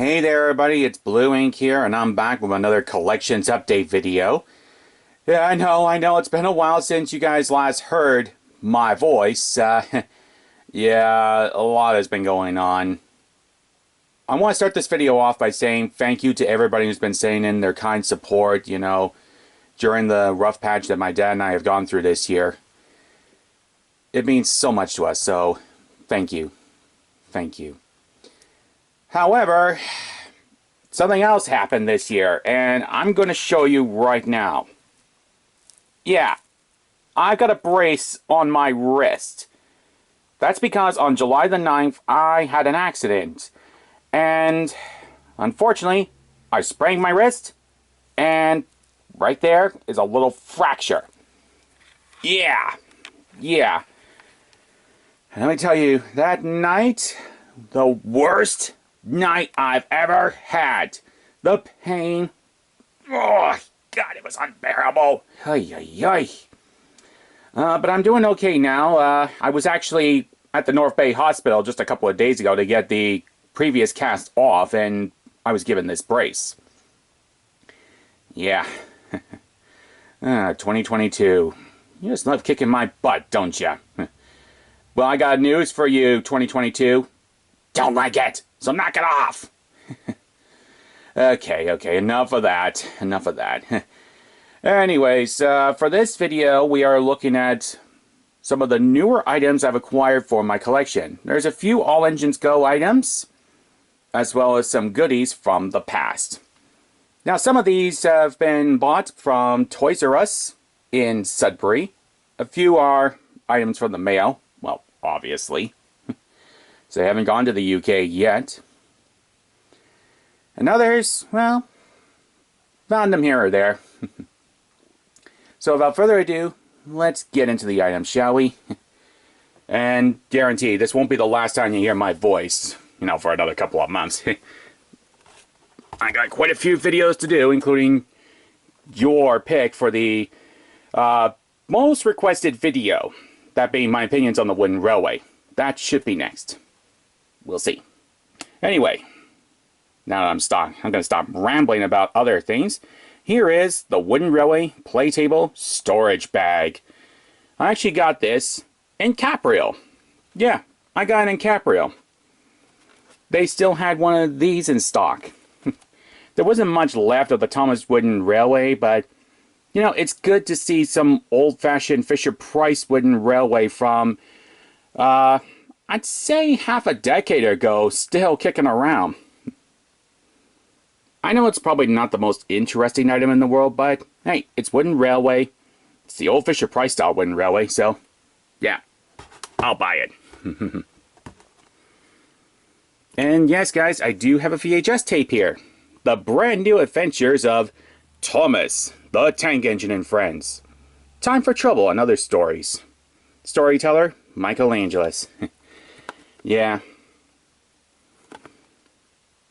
Hey there everybody, it's Blue Ink here, and I'm back with another collections update video. Yeah, I know, it's been a while since you guys last heard my voice. Yeah, a lot has been going on. I want to start this video off by saying thank you to everybody who's been sending in their kind support, during the rough patch that my dad and I have gone through this year. It means so much to us, so thank you. Thank you. However, something else happened this year, and I'm going to show you right now. Yeah, I got a brace on my wrist. That's because on July the 9th, I had an accident. And, unfortunately, I sprained my wrist, and right there is a little fracture. Yeah. And let me tell you, that night, the worst night I've ever had. The pain. Oh, God, it was unbearable. But I'm doing okay now. I was actually at the North Bay Hospital just a couple of days ago to get the previous cast off, and I was given this brace. Yeah. 2022. You just love kicking my butt, don't you? Well, I got news for you, 2022. Don't like it, so knock it off. Okay, enough of that. Anyways, for this video, we are looking at some of the newer items I've acquired for my collection. There's a few All Engines Go items, as well as some goodies from the past. Now, some of these have been bought from Toys R Us in Sudbury. A few are items from the mail, well, obviously. So they haven't gone to the UK yet. And others, well, found them here or there. So without further ado, let's get into the items, shall we? And guarantee this won't be the last time you hear my voice, for another couple of months. I got quite a few videos to do, including your pick for the most requested video. That being my opinions on the wooden railway. That should be next. We'll see. Anyway, now that I'm going to stop rambling about other things. Here is the wooden railway play table storage bag. I actually got this in Caprio. Yeah, I got it in Caprio. They still had one of these in stock. There wasn't much left of the Thomas wooden railway, but it's good to see some old-fashioned Fisher-Price wooden railway from I'd say half a decade ago, still kicking around. I know it's probably not the most interesting item in the world, but hey, it's wooden railway. It's the old Fisher-Price style wooden railway, so yeah, I'll buy it. And yes, guys, I do have a VHS tape here. The brand new adventures of Thomas, the Tank Engine and Friends. Time for Trouble and Other Stories. Storyteller, Michelangelos. Yeah.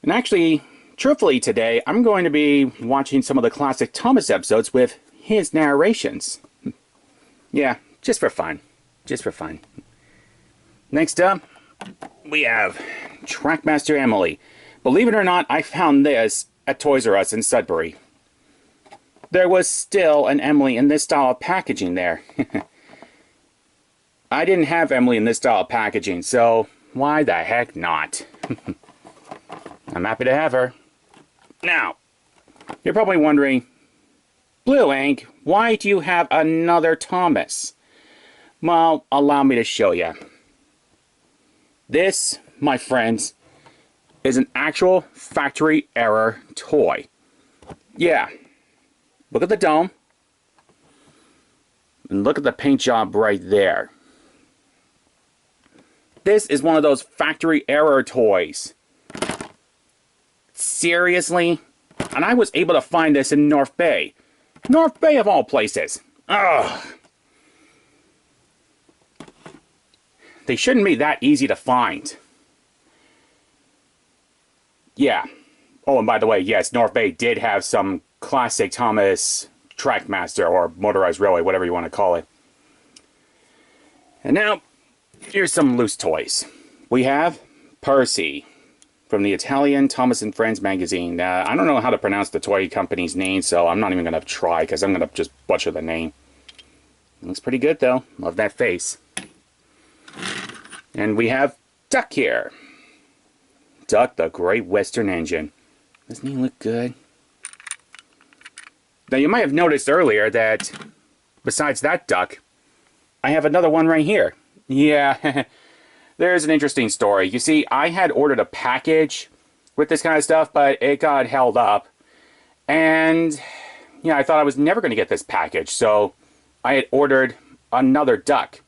And actually, truthfully today, I'm going to be watching some of the classic Thomas episodes with his narrations. Yeah, just for fun. Next up, we have Trackmaster Emily. Believe it or not, I found this at Toys R Us in Sudbury. There was still an Emily in this style of packaging there. I didn't have Emily in this style of packaging, so why the heck not? I'm happy to have her. Now, you're probably wondering, Blue Ink, why do you have another Thomas? Well, allow me to show you. This, my friends, is an actual factory error toy. Yeah. Look at the dome. And look at the paint job right there. This is one of those factory error toys. Seriously? And I was able to find this in North Bay. North Bay of all places. Ugh. They shouldn't be that easy to find. Yeah. Oh, and by the way, yes, North Bay did have some classic Thomas Trackmaster or motorized railway, whatever you want to call it. And now, here's some loose toys. We have Percy. from the Italian Thomas and Friends magazine. I don't know how to pronounce the toy company's name, so I'm not even going to try, because I'm going to just butcher the name. It looks pretty good, though. Love that face. And we have Duck here. Duck, the Great Western Engine. Doesn't he look good? Now, you might have noticed earlier that, besides that duck, I have another one right here. Yeah, there's an interesting story. You see, I had ordered a package with this kind of stuff, but it got held up. And, yeah, I thought I was never going to get this package, so I had ordered another duck.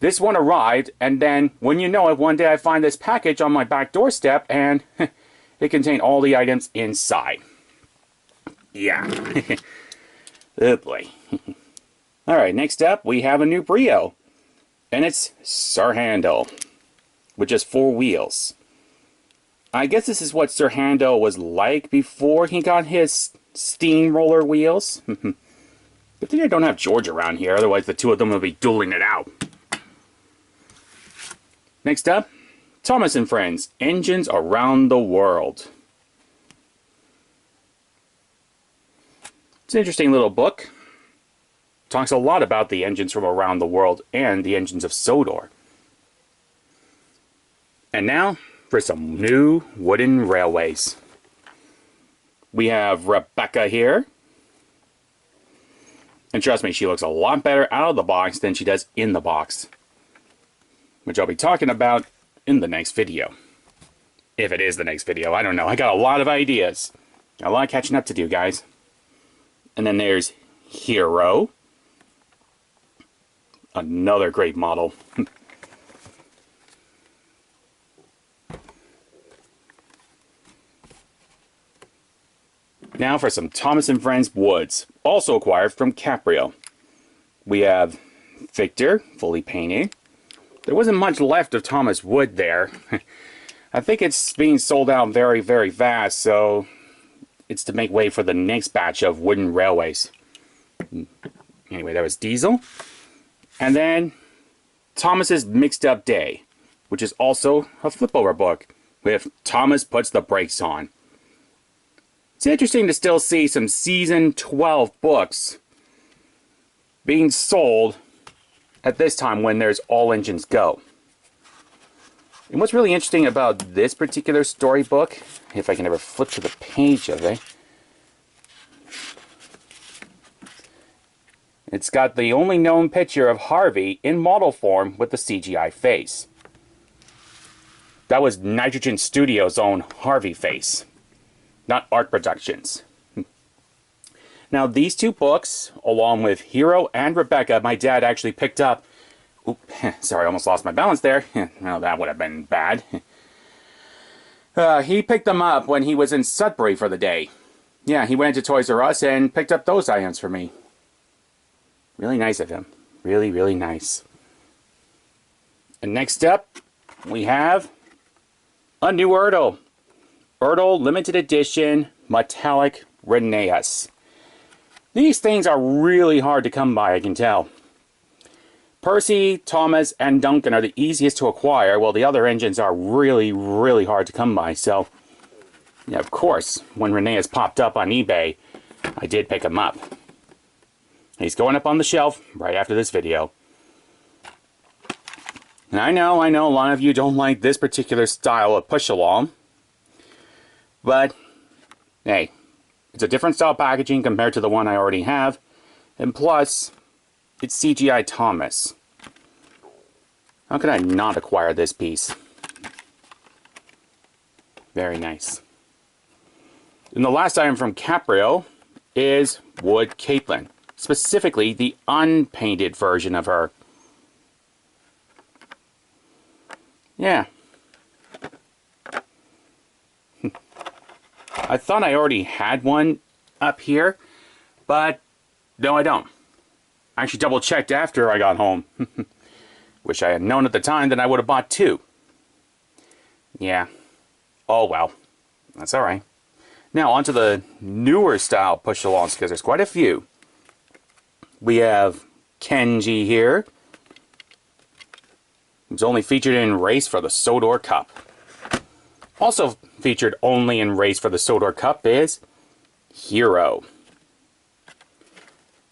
This one arrived, and then, when you know it, one day I find this package on my back doorstep, and it contained all the items inside. Yeah. Oh boy. Alright, next up, we have a new Brio. And it's Sir Handel, with just 4 wheels. I guess this is what Sir Handel was like before he got his steamroller wheels. Good thing I don't have George around here, otherwise the two of them will be dueling it out. Next up, Thomas and Friends, Engines Around the World. It's an interesting little book. Talks a lot about the engines from around the world and the engines of Sodor. And now for some new wooden railways. We have Rebecca here. And trust me, she looks a lot better out of the box than she does in the box, which I'll be talking about in the next video. If it is the next video, I don't know. I got a lot of ideas. Got a lot of catching up to do, guys. And then there's Hero. Another great model. Now for some Thomas and Friends Woods, also acquired from Caprio. We have Victor, fully painted. There wasn't much left of Thomas Wood there. I think it's being sold out very, very fast, so it's to make way for the next batch of wooden railways. Anyway, that was Diesel. And then Thomas's Mixed Up Day, which is also a flip-over book with Thomas Puts the Brakes On. It's interesting to still see some Season 12 books being sold at this time when there's All Engines Go. And what's really interesting about this particular storybook, if I can ever flip to the page of it, it's got the only known picture of Harvey in model form with the CGI face. That was Nitrogen Studios' own Harvey face, not Art Productions. Now these two books, along with Hero and Rebecca, my dad actually picked up. Oop, sorry, I almost lost my balance there. Well, that would have been bad. He picked them up when he was in Sudbury for the day. Yeah, he went to Toys R Us and picked up those items for me. Really nice of him. Really, really nice. And next up, we have a new Ertl. Ertl Limited Edition Metallic Rheneas. These things are really hard to come by, I can tell. Percy, Thomas, and Duncan are the easiest to acquire, while the other engines are really, really hard to come by. So, yeah, of course, when Rheneas popped up on eBay, I did pick him up. He's going up on the shelf right after this video. And I know a lot of you don't like this particular style of push-along. But, hey, it's a different style packaging compared to the one I already have. And plus, it's CGI Thomas. How could I not acquire this piece? Very nice. And the last item from Caprio is Wood Caitlin. Specifically, the unpainted version of her. Yeah. I thought I already had one up here, but no, I don't. I actually double-checked after I got home. Wish I had known at the time that I would have bought 2. Yeah. Oh, well. That's alright. Now, onto the newer style push-alongs, because there's quite a few. We have Kenji here. He's only featured in Race for the Sodor Cup. Also featured only in Race for the Sodor Cup is Hero.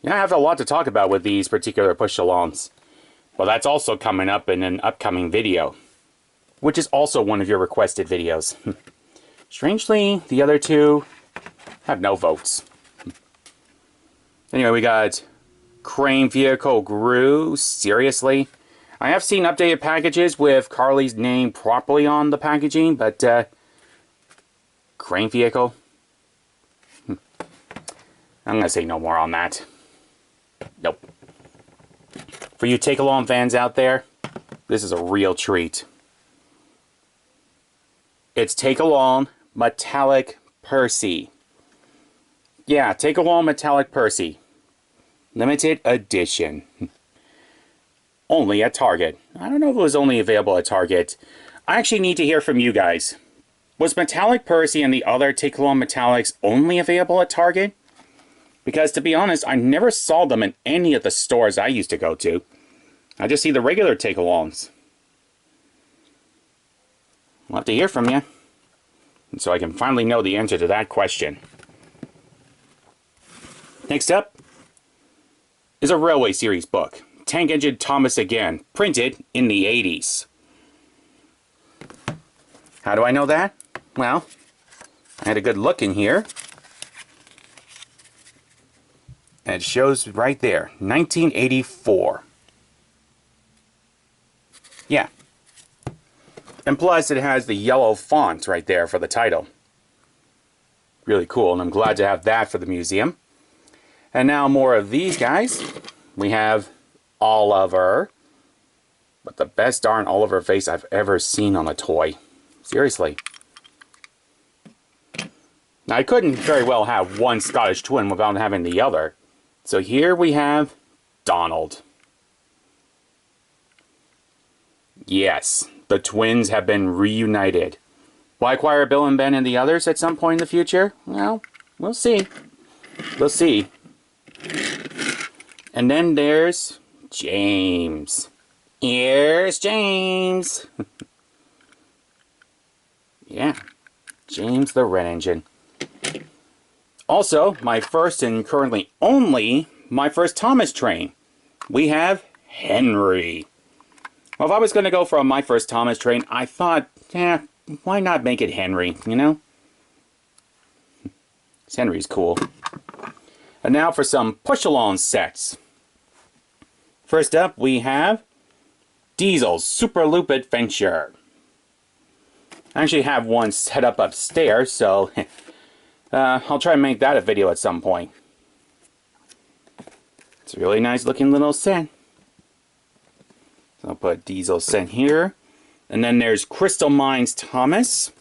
Yeah, I have a lot to talk about with these particular push-alongs. Well, that's also coming up in an upcoming video, which is also one of your requested videos. Strangely, the other two have no votes. Anyway, we got Crane Vehicle Gru. Seriously? I have seen updated packages with Carly's name properly on the packaging, but Crane Vehicle? I'm going to say no more on that. Nope. For you take-along fans out there, this is a real treat. It's take-along Metallic Percy. Yeah, take-along Metallic Percy. Limited edition. Only at Target. I don't know if it was only available at Target. I actually need to hear from you guys. Was Metallic Percy and the other take-along Metallics only available at Target? Because to be honest, I never saw them in any of the stores I used to go to. I just see the regular take-alongs. I'll have to hear from you, so I can finally know the answer to that question. Next up is a Railway Series book. Tank Engine Thomas Again, printed in the 80s. How do I know that? Well, I had a good look in here. And it shows right there, 1984. Yeah. And plus it has the yellow font right there for the title. Really cool, and I'm glad to have that for the museum. And now more of these guys. We have Oliver. But the best darn Oliver face I've ever seen on a toy. Seriously. Now I couldn't very well have one Scottish twin without having the other. So here we have Donald. Yes, the twins have been reunited. Will I acquire Bill and Ben and the others at some point in the future? Well, we'll see. We'll see. And then there's James. Here's James. Yeah, James the Red Engine. Also, my first and currently only my first Thomas train. We have Henry. Well, if I was going to go for my first Thomas train, I thought, why not make it Henry, you know? Henry's cool. And now for some push-along sets. First up, we have Diesel's Super Loop Adventure. I actually have one set up upstairs, so I'll try and make that a video at some point. It's a really nice looking little set. So I'll put Diesel set here. And then there's Crystal Mines Thomas.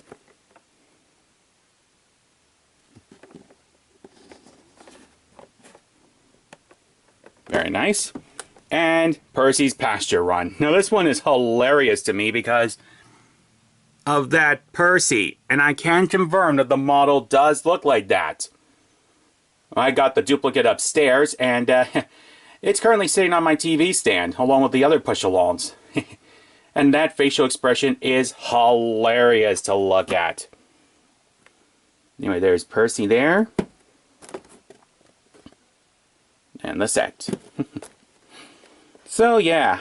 Very nice. And Percy's Pasture Run. Now this one is hilarious to me because of that Percy. And I can confirm that the model does look like that. I got the duplicate upstairs and it's currently sitting on my TV stand along with the other push-alongs. And that facial expression is hilarious to look at. Anyway, there's Percy there. And the set. So yeah,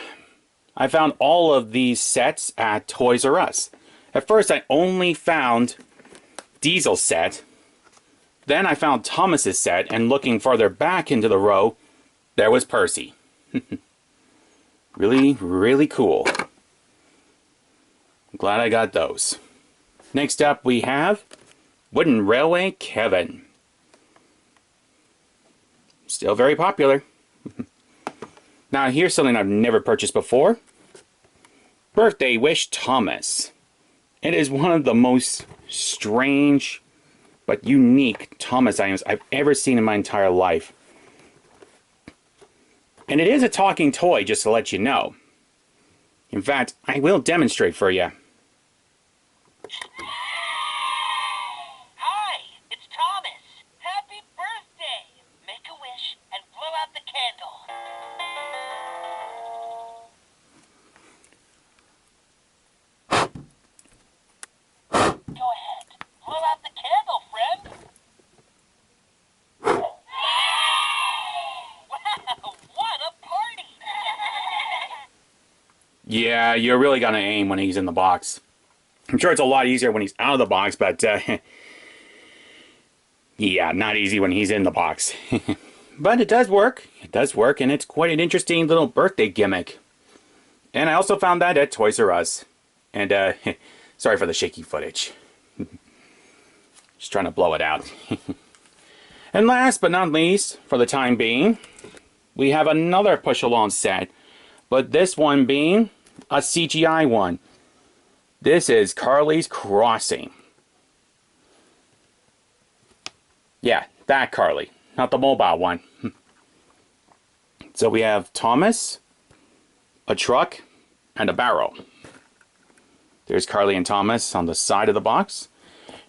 I found all of these sets at Toys R Us. At first I only found Diesel's set. Then I found Thomas's set, and looking farther back into the row, there was Percy. Really, really cool. I'm glad I got those. Next up we have Wooden Railway Kevin. Still very popular. Now here's something I've never purchased before. Birthday Wish Thomas. It is one of the most strange but unique Thomas items I've ever seen in my entire life. And it is a talking toy, just to let you know. In fact, I will demonstrate for you. Hi, it's Thomas. Happy birthday! Make a wish and blow out the candle. Yeah, you're really gonna aim when he's in the box. I'm sure it's a lot easier when he's out of the box, but yeah, not easy when he's in the box. But it does work. It does work, and it's quite an interesting little birthday gimmick. And I also found that at Toys R Us. And, sorry for the shaky footage. Just trying to blow it out. And last but not least, for the time being, we have another push-along set. But this one being a CGI one. This is Carly's Crossing. Yeah, that Carly, not the mobile one. So we have Thomas, a truck, and a barrel. There's Carly and Thomas on the side of the box.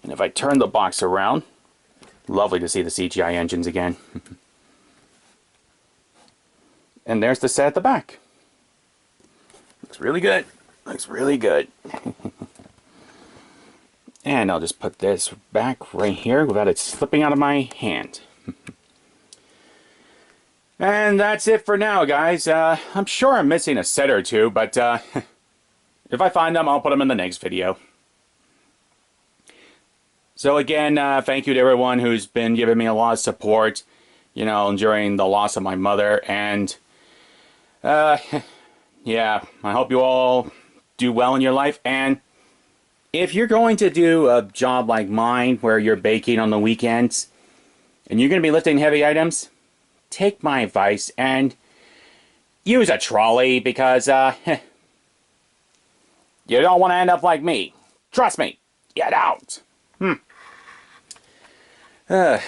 And if I turn the box around, lovely to see the CGI engines again. And there's the set at the back. Looks really good. Looks really good. And I'll just put this back right here without it slipping out of my hand. And that's it for now, guys. I'm sure I'm missing a set or two, but if I find them, I'll put them in the next video. So again, thank you to everyone who's been giving me a lot of support, you know, during the loss of my mother. And, yeah, I hope you all do well in your life. And if you're going to do a job like mine, where you're baking on the weekends, and you're going to be lifting heavy items, take my advice and use a trolley, because you don't want to end up like me. Trust me, get out. Yeah.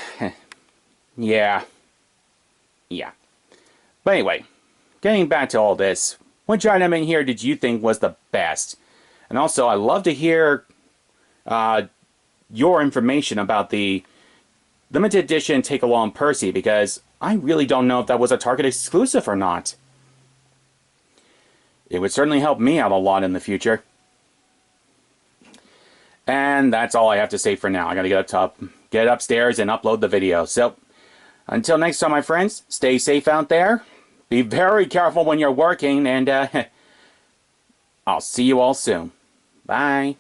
But anyway, getting back to all this, which item in here did you think was the best? And also, I'd love to hear your information about the limited edition take-along Percy, because I really don't know if that was a Target exclusive or not. It would certainly help me out a lot in the future. And that's all I have to say for now. I gotta get upstairs and upload the video. So, until next time, my friends, stay safe out there. Be very careful when you're working, and I'll see you all soon. Bye.